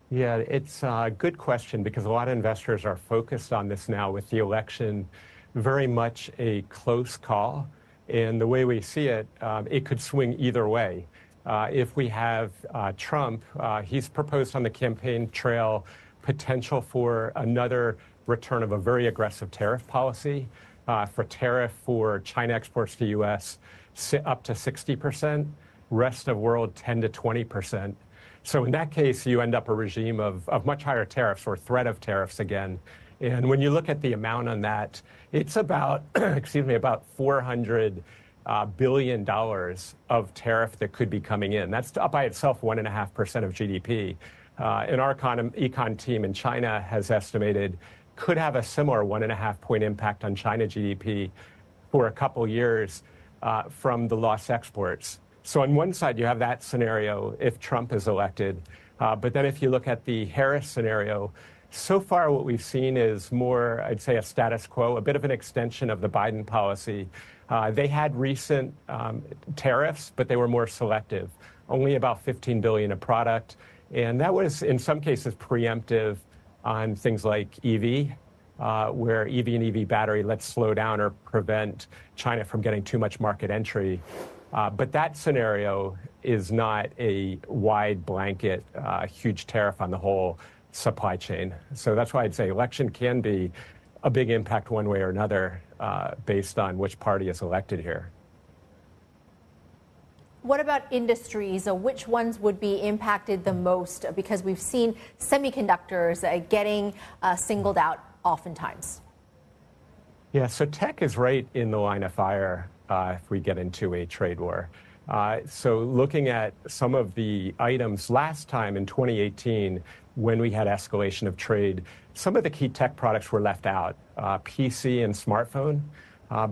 Yeah, it's a good question because a lot of investors are focused on this now with the election very much a close call. And the way we see it, it could swing either way. If we have Trump, he's proposed on the campaign trail potential for another return of a very aggressive tariff policy, for tariff for China exports to U.S. Up to 60%, rest of world 10 to 20%. So in that case, you end up a regime of much higher tariffs or threat of tariffs again. And when you look at the amount on that, it's about, about $400 billion of tariff that could be coming in. That's up by itself 1.5% of GDP. And our econ team in China has estimated could have a similar 1.5-point impact on China GDP for a couple years from the lost exports. So on one side, you have that scenario if Trump is elected. But then if you look at the Harris scenario, so far what we've seen is more, I'd say, a status quo, a bit of an extension of the Biden policy. They had recent tariffs, but they were more selective, only about $15 billion a product. And that was, in some cases, preemptive on things like EV, where EV and EV battery, let's slow down or prevent China from getting too much market entry. But that scenario is not a wide blanket, huge tariff on the whole supply chain. So that's why I'd say election can be a big impact one way or another based on which party is elected here. What about industries? Which ones would be impacted the most? Because we've seen semiconductors getting singled out oftentimes. Yeah, so tech is right in the line of fire if we get into a trade war. So looking at some of the items last time in 2018, when we had escalation of trade, some of the key tech products were left out, PC and smartphone.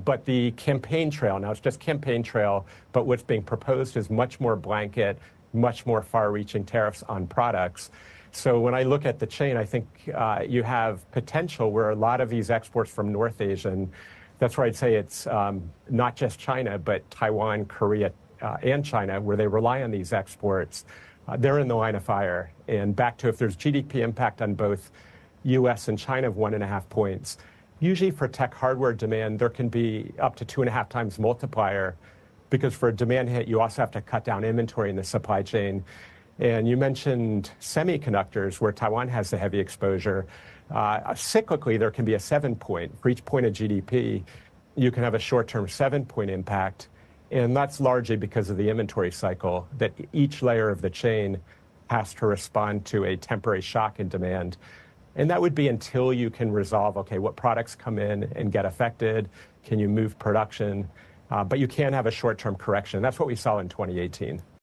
But the campaign trail, now it's just campaign trail, but what's being proposed is much more blanket, much more far-reaching tariffs on products. So when I look at the chain, I think you have potential where a lot of these exports from North Asia, and that's where I'd say it's not just China, but Taiwan, Korea, and China, where they rely on these exports, they're in the line of fire. And back to if there's GDP impact on both U.S. and China of 1.5 points, usually for tech hardware demand, there can be up to 2.5 times multiplier because for a demand hit, you also have to cut down inventory in the supply chain. And you mentioned semiconductors, where Taiwan has the heavy exposure. Cyclically, there can be a 7-point. For each point of GDP, you can have a short-term 7-point impact. And that's largely because of the inventory cycle, that each layer of the chain has to respond to a temporary shock in demand. And that would be until you can resolve, okay, what products come in and get affected? Can you move production? But you can have a short-term correction. That's what we saw in 2018.